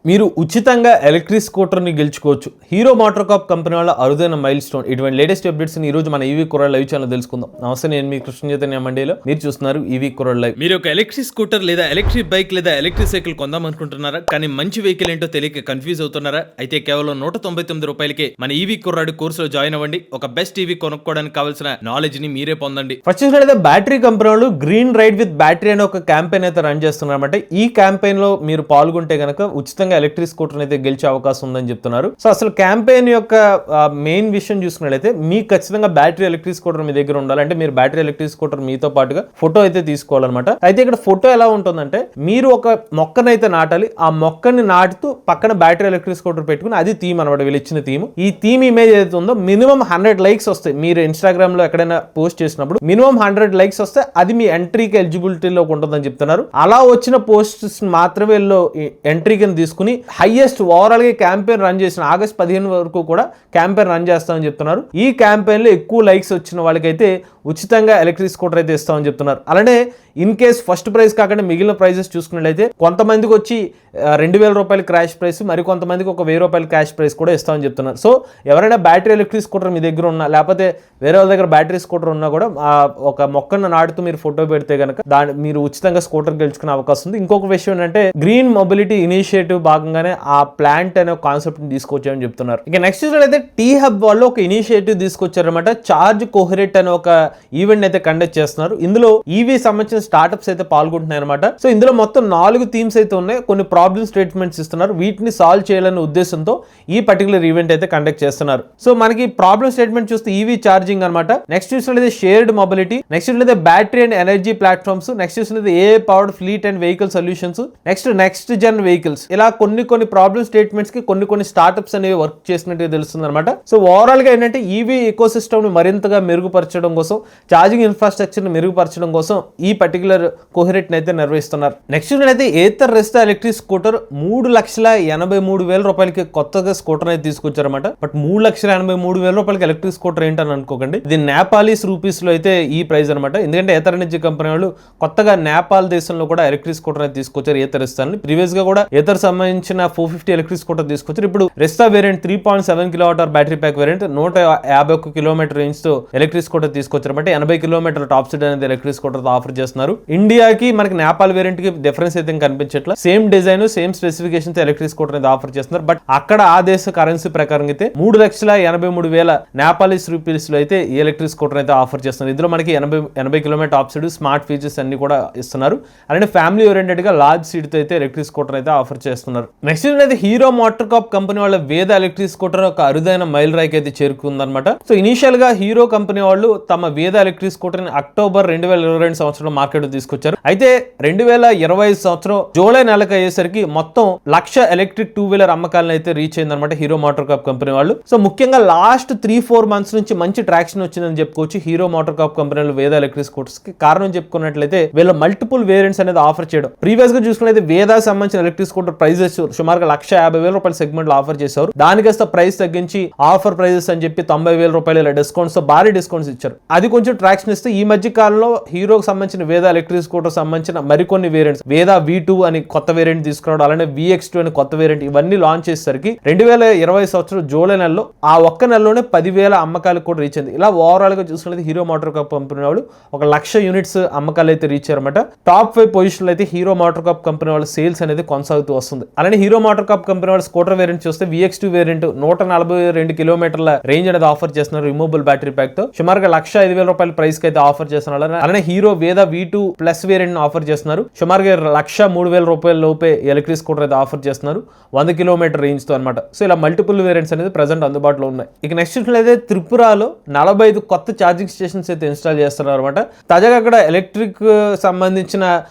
మీరు ఉచితంగా ఎలక్ట్రిక్ స్కూటర్ని గెలుచుకోవచ్చు. హీరో మోటార్ కార్ప్ కంపెనీ వాళ్ళ అరుదైన మైల్ స్టోన్. ఇటువంటి లేటెస్ట్ అప్డేట్స్ ఈ రోజు మన ఈవీ కుర్రాడ్ లైవ్ ఛానల్ తెలుసుకుందాం. నమస్తే, నేను మీ కృష్ణ చైతన్య మండేలో, మీరు చూస్తున్నారు ఈవీ కుర్రాడ్ లైవ్. మీరు ఒక ఎలక్ట్రిక్ స్కూటర్ లేదా ఎలక్ట్రిక్ బైక్ లేదా ఎలక్ట్రిక్ సైకిల్ కొందాం అనుకుంటున్నారా? కానీ మంచి వెహికల్ ఏంటో తెలియక కన్ఫ్యూజ్ అవుతున్నారా? అయితే కేవలం 199 రూపాయలకే మన ఈవీ కుర్రాడ్ కోర్సులో జాయిన్ అవ్వండి. ఒక బెస్ట్ ఈవీ కొనుక్కోవడానికి కావాల్సిన నాలెడ్జ్ ని మీరే పొందండి. ఫస్ట్ చూసినట్లయితే బ్యాటరీ కంపెనీ వాళ్ళు గ్రీన్ రైడ్ విత్ బ్యాటరీ అనే ఒక క్యాంపెయిన్ అయితే రన్ చేస్తున్నారన్నమాట. ఈ క్యాంపెయిన్ లో మీరు పాల్గొంటే గనక ఉచితంగా ఎలక్ట్రిక్ స్కూటర్ అయితే గెలిచే అవకాశం ఉందని చెప్తున్నారు. సో అసలు క్యాంపెయిన్ యొక్క మెయిన్ విషయం చూసుకున్నట్లయితే మీకు ఖచ్చితంగా బ్యాటరీ ఎలక్ట్రిక్ స్కూటర్ మీ దగ్గర ఉండాలి. అంటే మీరు బ్యాటరీ ఎలక్ట్రిక్ స్కూటర్ మీతో పాటుగా ఫోటో అయితే తీసుకోవాలన్నమాట. అయితే ఇక్కడ ఫోటో ఎలా ఉంటుందంటే, మీరు ఒక మొక్కనైతే నాటాలి. ఆ మొక్కని నాటుతూ పక్కన బ్యాటరీ ఎలక్ట్రిక్ స్కూటర్ పెట్టుకుని, అది థీమ్ అనమాట, వీళ్ళు ఇచ్చిన థీమ్. ఈ థీమ్ ఇమేజ్ ఏదైతే ఉందో మినిమం 100 లైక్స్ వస్తాయి. మీరు ఇన్స్టాగ్రామ్ లో ఎక్కడైనా పోస్ట్ చేసినప్పుడు మినిమం 100 లైక్స్ వస్తే అది మీ ఎంట్రీకి ఎలిజిబిలిటీలోకి ఉంటుందని చెప్తున్నారు. అలా వచ్చిన పోస్ట్స్ మాత్రమే వీళ్ళు ఎంట్రీకి తీసుకుని హైయెస్ట్ ఓవరాల్ గా క్యాంపెయిన్ రన్ చేసిన ఆగస్ట్ 15 వరకు కూడా క్యాంపెయిన్ రన్ చేస్తామని చెప్తున్నారు. ఈ క్యాంపెయిన్ లో ఎక్కువ లైక్స్ వచ్చిన వాళ్ళకైతే ఉచితంగా ఎలక్ట్రిక్ స్కూటర్ అయితే ఇస్తామని చెప్తున్నారు. అలానే ఇన్ కేస్ ఫస్ట్ ప్రైజ్ కాకుండా మిగిలిన ప్రైజెస్ చూసుకున్నట్లయితే కొంతమందికి వచ్చి 2000 రూపాయల క్రాష్ ప్రైస్, మరి కొంతమందికి ఒక 1000 రూపాయల క్యాష్ ప్రైస్ కూడా ఇస్తామని చెప్తున్నారు. సో ఎవరైనా బ్యాటరీ ఎలక్ట్రిక్ స్కూటర్ మీ దగ్గర ఉన్నా, లేకపోతే వేరే వాళ్ళ దగ్గర బ్యాటరీ స్కూటర్ ఉన్నా కూడా ఒక మొక్కను నాటుతూ మీరు ఫోటో పెడితే కనుక మీరు ఉచితంగా స్కూటర్ గెలుచుకునే అవకాశం ఉంది. ఇంకొక విషయం ఏంటంటే, గ్రీన్ మొబిలిటీ ఇనిషియేటివ్ భాగంగానే ఆ ప్లాంట్ అనే కాన్సెప్ట్ ని తీసుకొచ్చామని చెప్తున్నారు. ఇక నెక్స్ట్ అయితే టీ హబ్ వాళ్ళు ఒక ఇనిషియేటివ్ తీసుకొచ్చారనమాట. చార్జ్ కోహరెట్ అనే ఒక ఈవెంట్ అయితే కండక్ట్ చేస్తున్నారు. ఇందులో ఈవీ సంబంధించిన స్టార్ట్అప్స్ అయితే పాల్గొంటున్నాయి అనమాట. సో ఇందులో మొత్తం 4 థీమ్స్ అయితే ఉన్నాయి. కొన్ని ప్రాబ్లమ్ స్టేట్మెంట్స్ ఇస్తున్నారు. వీటిని సాల్వ్ చేయాలనే ఉద్దేశంతో ఈ పర్టికులర్ ఈవెంట్ అయితే కండక్ట్ చేస్తున్నారు. సో మనకి ప్రాబ్లమ్ స్టేట్మెంట్ చూస్తే ఈవీ ఛార్జింగ్ అనమాట. నెక్స్ట్ చూసినట్లయితే షేర్డ్ మొబిలిటీ, నెక్స్ట్ చూసినట్లయితే battery and energy platforms, next చూసినట్లయితే AI powered fleet and vehicle solutions, next gen vehicles. ఇలా కొన్ని ప్రాబ్లమ్ స్టేట్మెంట్స్ కి కొన్ని స్టార్ట్అప్స్ అనేవి వర్క్ చేసినట్టుగా తెలుస్తుంది అనమాట. సో ఓవరాల్ గా ఏంటంటే, ఈవీ ఎకో సిస్టమ్ ని మరింతగా మెరుగుపరచడం కోసం, ఛార్జింగ్ ఇన్ఫ్రాస్ట్రక్చర్ ని మెరుగుపరచడం కోసం ఈ పర్టికులర్ కోహరెట్ అయితే నిర్వహిస్తున్నారు. నెక్స్ట్ అయితే ఏథర్ రెస్టా ఎలక్ట్రిక్ స్కూటర్ 3,83,000 రూపాయలకి కొత్తగా స్కూటర్ అయితే తీసుకొచ్చారన్నమాట. బట్ 3,83,000 రూపాయలకి ఎలక్ట్రిక్ స్కూటర్ ఏంటని అనుకోకండి, ఇది నేపాలీస్ రూపీస్ లో అయితే ఈ ప్రైస్ అనమాట. ఎందుకంటే ఏథర్ ఎనర్జీ కంపెనీ వాళ్ళు కొత్తగా నేపాల్ దేశంలో కూడా ఎలక్ట్రిక్ స్కూటర్ అయితే తీసుకొచ్చారు. ఏథర్ రెస్టాని ప్రీవియస్ గా కూడా ఏథర్ సంబంధించిన 450 ఎలక్ట్రిక్ స్కూటర్ తీసుకొచ్చారు. ఇప్పుడు Rizta variant 3.7 kWh battery pack variant 151 kilometre range తో ఎలక్ట్రిక్ స్కూటర్ తీసుకొచ్చారు. అంటే 80 కిలోమీటర్ టాప్ స్పీడ్ అనేది ఎలక్ట్రిక్ స్కూటర్ తో ఆఫర్ చేస్తున్నారు. ఇండియాకి మనకి నేపాల్ వేరియంట్ కి డిఫరెన్స్ అయితే కనిపించట్లా. సేమ్ డిజైన్, సేమ్ స్పెసిఫికేషన్ తో ఎలక్ట్రిక్ స్కూటర్ అయితే ఆఫర్ చేస్తున్నారు. బట్ అక్కడ ఆ దేశ కరెన్సీ ప్రకారం అయితే 3,83,000 నేపాలీస్ రూపీస్ లో అయితే ఈ ఎలక్ట్రిక్ స్కూటర్ అయితే ఆఫర్ చేస్తున్నారు. ఇందులో మనకి 80 kilometre top speed, smart features అన్ని కూడా ఇస్తున్నారు. అలానే ఫ్యామిలీ ఓరియంటెడ్ గా లార్జ్ సీట్ తో అయితే ఎలక్ట్రిక్ స్కూటర్ అయితే ఆఫర్ చేస్తున్నారు. నెక్స్ట్ అయితే హీరో మోటార్ కార్ప్ కంపెనీ వాళ్ళ వేద ఎలక్ట్రిక్ స్కూటర్ ఒక అరుదైన మైల్ రాయికి అయితే చేరుకుందన్నమాట. సో ఇనిషియల్ గా హీరో కంపెనీ వాళ్ళు తమ వేద ఎలక్ట్రిక్ స్కూటర్ ని అక్టోబర్ 2022 సంవత్సరంలో మార్కెట్ తీసుకొచ్చారు. అయితే 2025 సంవత్సరం జూలై నెలకు అయ్యేసరికి మొత్తం 1,00,000 ఎలక్ట్రిక్ 2-వీలర్ అమ్మకాలను అయితే రీచ్ అయిందన్నమాట హీరో మోటార్ కార్ప్ కంపెనీ వాళ్ళు. సో ముఖ్యంగా లాస్ట్ 3-4 మంత్స్ నుంచి మంచి ట్రాక్షన్ వచ్చిందని చెప్పుకోవచ్చు హీరో మోటార్ కార్ప్ కంపెనీ వేద ఎలక్ట్రిక్ స్కూటర్స్ కి. కారణం చెప్పుకున్నట్లయితే వీళ్ళ మల్టిపుల్ వేరియంట్స్ అనేది ఆఫర్ చేయడం. ప్రీవియస్ గా చూసుకున్నట్లయితే వేద సంబంధించిన ఎలక్ట్రిక్ స్కూటర్ ప్రైజెస్ సుమారుగా 1,50,000 రూపాయల సెగ్మెంట్ లో ఆఫర్ చేశారు. దానికస్త ప్రైస్ తగ్గించి ఆఫర్ ప్రైజెస్ అని చెప్పి 90,000 రూపాయల డిస్కౌంట్స్ తో భారీ డిస్కౌంట్స్ ఇచ్చారు. అది కొంచెం ట్రాక్షన్ ఇస్తే ఈ మధ్య కాలంలో హీరోకి సంబంధించిన వేద ఎలక్ట్రిక్ స్కూటర్ సంబంధించిన మరికొన్ని వేరియంట్స్, వేద V2 అని కొత్త వేరియంట్ తీసుకురావడం, అలానే VX2 అని కొత్త వేరియంట్, ఇవన్నీ లాంచ్ చేసేసరికి 2020 సంవత్సరం జూలై నెలలో ఆ ఒక్క నెలలోనే 10,000 అమ్మకాలకు కూడా రీచ్ అయింది. ఇలా ఓవరాల్ గా చూసుకున్నది హీరో మోటార్ కార్ప్ కంపెనీ వాళ్ళు 1,00,000 యూనిట్స్ అమ్మకాలు అయితే రీచ్ అయ్యారన్నమాట. టాప్ 5 పొజిషన్ అయితే హీరో మోటార్ కార్ప్ కంపెనీ వాళ్ళ సేల్స్ అనేది కొనసాగుతూ వస్తుంది. అలానే హీరో మోటార్ కార్ప్ కంపెనీ వాళ్ళ స్కూటర్ వేరియంట్ చూస్తే VX2 వేరియంట్ 142 కిలోమీటర్ల రేంజ్ అనేది ఆఫర్ చేస్తున్నారు రిమూవబుల్ బ్యాటరీ ప్యాక్ తో. సుమారుగా 1,05,000 రూపాయల ప్రైస్ కి అయితే ఆఫర్ చేస్తున్నారు. అలానే హీరో వేద V2 ప్లస్ వేరియంట్ ఆఫర్ చేస్తున్నారు. సుమారుగా 1,03,000 రూపాయల లోపే ఎలక్ట్రిక్ స్కూటర్ అయితే ఆఫర్ చేస్తున్నారు 100 కిలోమీటర్ రేంజ్ తో అనమాట. సో ఇలా మల్టిపుల్ వేరియంట్స్ అనేది ప్రెసెంట్ అందుబాటులో ఉన్నాయి. ఇక నెక్స్ట్ అయితే త్రిపురలో 45 కొత్త ఛార్జింగ్ స్టేషన్స్ అయితే ఇన్స్టాల్ చేస్తున్నారు అనమాట. తాజాగా అక్కడ ఎలక్ట్రిక్ సంబంధించిన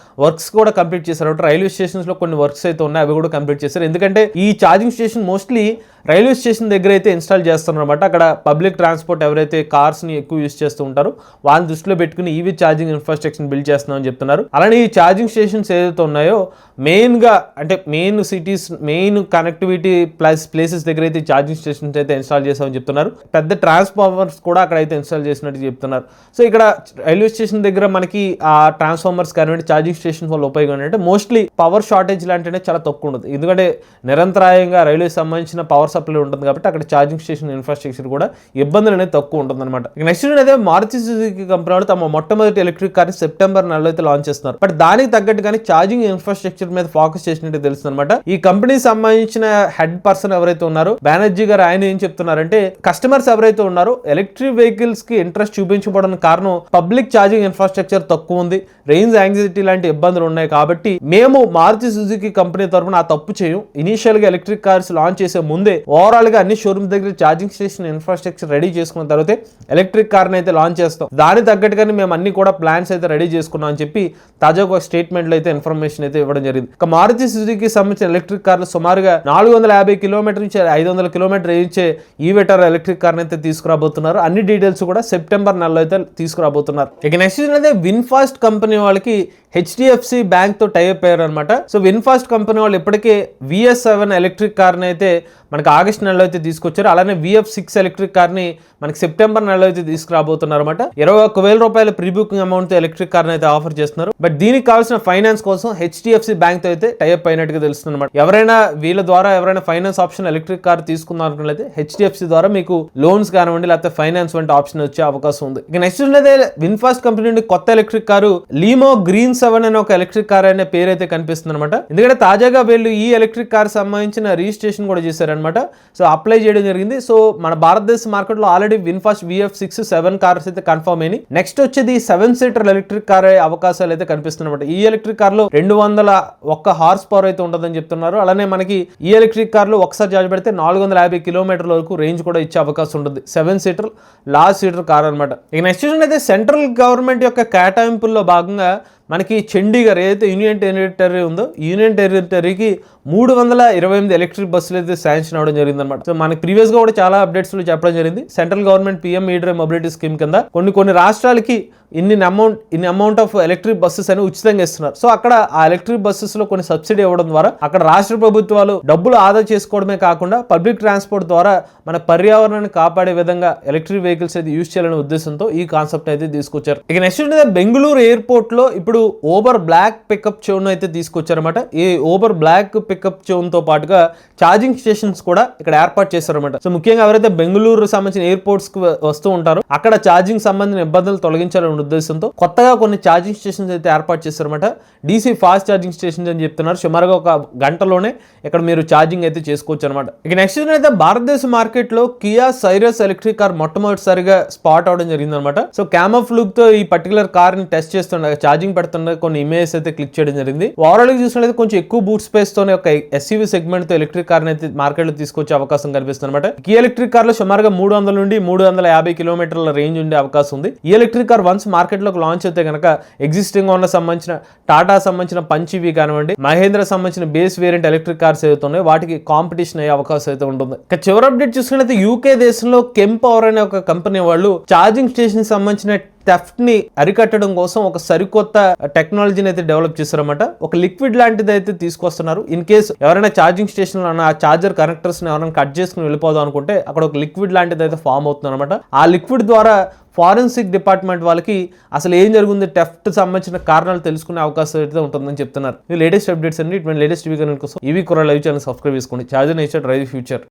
వర్క్స్ కూడా కంప్లీట్ చేశారు. రైల్వే స్టేషన్స్ లో కొన్ని వర్క్స్ అయితే ఉన్నాయి, అవి కూడా కంప్లీట్ చేశారు. ఎందుకంటే ఈ charging station mostly railway station దగ్గర అయితే ఇన్స్టాల్ చేస్తున్నారు అనమాట. అక్కడ పబ్లిక్ ట్రాన్స్పోర్ట్ ఎవరైతే కార్స్ ని ఎక్కువ యూజ్ చేస్తూ ఉంటారో వాళ్ళని దృష్టిలో పెట్టుకుని ఈవీ ఛార్జింగ్ ఇన్ఫ్రాస్ట్రక్చర్ బిల్డ్ చేస్తున్నామని చెప్తున్నారు. అలానే ఈ ఛార్జింగ్ స్టేషన్స్ ఏదైతే ఉన్నాయో మెయిన్గా అంటే main cities main connectivity places దగ్గర అయితే ఛార్జింగ్ స్టేషన్స్ అయితే ఇన్స్టాల్ చేసామని చెప్తున్నారు. పెద్ద ట్రాన్స్ఫార్మర్స్ కూడా అక్కడ అయితే ఇన్స్టాల్ చేసినట్టు చెప్తున్నారు. సో ఇక్కడ రైల్వే స్టేషన్ దగ్గర మనకి ఆ ట్రాన్స్ఫార్మర్స్ కానీ ఛార్జింగ్ స్టేషన్ వల్ల ఉపయోగం ఏంటంటే మోస్ట్లీ పవర్ షార్టేజ్ లాంటినే చాలా తక్కువ ఉంటుంది. ఎందుకంటే నిరంతరాయంగా రైల్వే సంబంధించిన పవర్ సప్లై ఉంటుంది కాబట్టి అక్కడ ఛార్జింగ్ స్టేషన్ ఇన్ఫ్రాస్ట్రక్చర్ కూడా ఇబ్బందులు అనేది తక్కువ ఉంటుంది అనమాట. నెక్స్ట్ అయితే మారుతి సుజుకి కంపెనీ వాళ్ళు తమ మొట్టమొదటి ఎలక్ట్రిక్ కార్ సెప్టెంబర్ నెలలో అయితే లాంచ్ చేస్తున్నారు. బట్ దానికి తగ్గట్టుగానే ఛార్జింగ్ ఇన్ఫ్రాస్ట్రక్చర్ మీద ఫోకస్ చేసినట్టు తెలుస్తుంది అనమాట. ఈ కంపెనీకి సంబంధించిన హెడ్ పర్సన్ ఎవరైతే ఉన్నారో బెనర్జీ గారు, ఆయన ఏం చెప్తున్నారంటే కస్టమర్స్ ఎవరైతే ఉన్నారో ఎలక్ట్రిక్ వెహికల్స్ కి ఇంట్రెస్ట్ చూపించబడడానికి కారణం పబ్లిక్ ఛార్జింగ్ ఇన్ఫ్రాస్ట్రక్చర్ తక్కువ ఉంది, రేంజ్ యాంగ్జైటీ లాంటి ఇబ్బందులు ఉన్నాయి కాబట్టి మేము మారుతి సుజుకి కంపెనీ తరఫున ఆ తప్పు చేయం. ఇనిషియల్ గా ఎలక్ట్రిక్ కార్స్ లాంచ్ చేసే ముందే ఓవరాల్ గా అన్ని షోరూమ్స్ దగ్గర ఛార్జింగ్ స్టేషన్ ఇన్ఫ్రాస్ట్రక్చర్ రెడీ చేసుకున్న తర్వాత ఎలక్ట్రిక్ కార్ అయితే లాంచ్ చేస్తాం. దాని తగ్గట్టుగానే మేము అన్ని కూడా ప్లాన్స్ అయితే రెడీ చేసుకున్నాం అని చెప్పి తాజాగా ఒక స్టేట్మెంట్ లో అయితే ఇన్ఫర్మేషన్ అయితే ఇవ్వడం జరిగింది. ఇక మారుతి సుజుకి సంబంధించిన ఎలక్ట్రిక్ కార్లు సుమారుగా 450 కిలోమీటర్ నుంచి 500 కిలోమీటర్ ఇచ్చే ఈవెటర్ ఎలక్ట్రిక్ కార్ అయితే తీసుకురాబోతున్నారు. అన్ని డీటెయిల్స్ కూడా సెప్టెంబర్ నెలలో అయితే తీసుకురాబోతున్నారు. ఇక నెక్స్ట్ అయితే విన్ఫాస్ట్ కంపెనీ వాళ్ళకి HDFC బ్యాంక్ తో టైప్ అయ్యారు అనమాట. సో విన్ఫాస్ట్ కంపెనీ వాళ్ళు ఇప్పటికే VS7 ఎలక్ట్రిక్ కార్ని అయితే మనకి ఆగస్ట్ నెలలో అయితే తీసుకొచ్చారు. అలానే VF6 ఎలక్ట్రిక్ కార్ని మనకి సెప్టెంబర్ నెలలో అయితే తీసుకురాబోతున్నారు అనమాట. 21,000 రూపాయల ప్రీ బుకింగ్ అమౌంట్ తో ఎలక్ట్రిక్ కార్ని అయితే ఆఫర్ చేస్తున్నారు. బట్ దీనికి కావాల్సిన ఫైనాన్స్ కోసం HDFC బ్యాంక్ తో అయితే టైప్ అయినట్టుగా తెలుస్తుంది అనమాట. ఎవరైనా వీళ్ళ ద్వారా ఎవరైనా ఫైనాన్స్ ఆప్షన్ ఎలక్ట్రిక్ కార్ తీసుకున్నారనుకున్నట్లయితే HDFC ద్వారా మీకు లోన్స్ కానివ్వండి లేకపోతే ఫైనాన్స్ వంటి ఆప్షన్ వచ్చే అవకాశం ఉంది. ఇక నెక్స్ట్ ఉన్నదే విన్ఫాస్ట్ కంపెనీ నుండి కొత్త ఎలక్ట్రిక్ కారు లీమో గ్రీన్ 7 అనే ఒక ఎలక్ట్రిక్ కార్ అనే పేరు అయితే కనిపిస్తుంది అనమాట. ఎందుకంటే తాజాగా వీళ్ళు ఈ ఎలక్ట్రిక్ కార్ సంబంధించిన రిజిస్ట్రేషన్ కూడా చేశారనమాట. సో అప్లై చేయడం జరిగింది. సో మన భారతదేశ మార్కెట్ లో ఆల్రెడీ విన్ఫాస్ట్ VF6, 7 కార్స్ అయితే కన్ఫర్మ్ అయినాయి. నెక్స్ట్ వచ్చేది 7 సీటర్ ఎలక్ట్రిక్ కార్ అవకాశాలు అయితే కనిపిస్తున్నమాట. ఈ ఎలక్ట్రిక్ కార్ లో 201 హార్స్ పవర్ అయితే ఉంటుందని చెప్తున్నారు. అలానే మనకి ఈ ఎలక్ట్రిక్ కార్ లో ఒకసారి చార్జ్ పెడితే 450 కిలోమీటర్ల వరకు రేంజ్ కూడా ఇచ్చే అవకాశం ఉంటుంది. 7 సీటర్ లార్జ్ సీటర్ కార్ అనమాట. ఇక నెక్స్ట్ అయితే సెంట్రల్ గవర్నమెంట్ యొక్క కేటాయింపుల్లో భాగంగా మనకి చండీగఢ్ ఏదైతే యూనియన్ టెరిటరీ ఉందో యూనియన్ టెరిటరీకి 328 ఎలక్ట్రిక్ బస్సులు అయితే శాంక్షన్ అవడం జరిగింది అనమాట. సో మనకి ప్రీవియస్ గా కూడా చాలా అప్డేట్స్ లో చెప్పడం జరిగింది. Central government PM E-Drive mobility scheme కింద కొన్ని రాష్ట్రాలకి ఇన్ని అమౌంట్ ఆఫ్ ఎలక్ట్రిక్ బస్సెస్ అని ఉచితంగా ఇస్తున్నారు. సో అక్కడ ఆ ఎలక్ట్రిక్ బస్సెస్ లో కొన్ని సబ్సిడీ ఇవ్వడం ద్వారా అక్కడ రాష్ట్ర ప్రభుత్వాలు డబ్బులు ఆదా చేసుకోవడమే కాకుండా పబ్లిక్ ట్రాన్స్పోర్ట్ ద్వారా మన పర్యావరణాన్ని కాపాడే విధంగా ఎలక్ట్రిక్ వెహికల్స్ అయితే యూజ్ చేయాలనే ఉద్దేశంతో ఈ కాన్సెప్ట్ అయితే తీసుకొచ్చారు. ఇక నెక్స్ట్ బెంగళూరు ఎయిర్పోర్ట్ లో ఇప్పుడు ఓబర్ బ్లాక్ పికప్ జోన్ అయితే తీసుకొచ్చారన్నమాట. ఈ ఓబర్ బ్లాక్ పికప్ జోన్ తో పాటుగా ఛార్జింగ్ స్టేషన్స్ కూడా ఇక్కడ ఏర్పాటు చేశారన్నమాట. సో ముఖ్యంగా ఎవరైతే బెంగళూరు సంబంధించిన ఎయిర్పోర్ట్స్ కి వస్తూ ఉంటారో అక్కడ ఛార్జింగ్ సంబంధించిన ఇబ్బందులు తొలగించాలని ఉద్దేశంతో కొత్తగా కొన్ని ఛార్జింగ్ స్టేషన్స్ అయితే ఏర్పాటు చేశారన్నమాట. DC ఫాస్ట్ ఛార్జింగ్ స్టేషన్స్ అని చెప్తున్నారు. సుమారుగా 1 గంటలోనే ఇక్కడ మీరు ఛార్జింగ్ అయితే చేసుకోవచ్చు అనమాట. ఇక నెక్స్ట్ అయితే భారతదేశ మార్కెట్ లో కియా సైరస్ ఎలక్ట్రిక్ కార్ మొట్టమొదటిసారిగా స్పాట్ అవడం జరిగింది అనమాట. సో క్యామోఫ్లూగ్ తో ఈ పర్టికులర్ కార్ ని టెస్ట్ చేస్తుండగా ఛార్జింగ్ పెడుతుండగా కొన్ని ఇమేజెస్ అయితే క్లిక్ చేయడం జరిగింది. ఓవరాల్ గా చూసినట్లయితే కొంచెం ఎక్కువ బూట్ స్పేస్ తోనే ఒక SUV సెగ్మెంట్ తో ఎలక్ట్రిక్ కార్ అయితే మార్కెట్ లో తీసుకొచ్చే అవకాశం కనిపిస్తుంది అనమాట. ఈ ఎలక్ట్రిక్ కార్ లో సుమారుగా 300 నుండి 350 కిలోమీటర్ల రేంజ్ ఉండే అవకాశం ఉంది. ఈ ఎలక్ట్రిక్ కార్ వన్స్ మార్కెట్ లోకి లాంచ్ అయితే కనుక ఎగ్జిస్టింగ్ ఉన్న సంబంధించిన టాటా సంబంధించిన పంచ్ ఇవి కానివ్వండి మహేంద్ర సంబంధించిన బేస్ వేరియంట్ ఎలక్ట్రిక్ కార్స్ ఏవైతే ఉన్నాయో వాటికి కాంపిటీషన్ అయ్యే అవకాశం అయితే ఉంటుంది. ఇక చివరి అప్డేట్ చూసుకున్నట్లయితే UK దేశంలో కెంపవర్ అనే ఒక కంపెనీ వాళ్ళు ఛార్జింగ్ స్టేషన్ సంబంధించిన థెఫ్ట్ ని అరికట్టడం కోసం ఒక సరికొత్త టెక్నాలజీని అయితే డెవలప్ చేశారన్నమాట. ఒక లిక్విడ్ లాంటిది అయితే తీసుకొస్తున్నారు. ఇన్ కేసు ఎవరైనా ఛార్జింగ్ స్టేషన్ లో ఆ ఛార్జర్ కనెక్టర్స్ ఎవరైనా కట్ చేసుకుని వెళ్ళిపోదాం అనుకుంటే అక్కడ ఒక లిక్విడ్ లాంటిది అయితే ఫామ్ అవుతుంది అనమాట. ఆ లిక్విడ్ ద్వారా ఫారెన్సిక్ డిపార్ట్మెంట్ వాళ్ళకి అసలు ఏం జరుగుతుంది థెఫ్ట్ సంబంధించిన కారణాలు తెలుసుకునే అవకాశం అయితే ఉంటుందని చెప్తున్నారు. ఈ లేటెస్ట్ అప్డేట్స్ అన్ని ఇటువంటి లేటెస్ట్ వీడియో కోసం ఈవీ కుర్రా లైవ్ ఛానల్ సబ్స్క్రైబ్ చేసుకోండి. Charger nature drive future.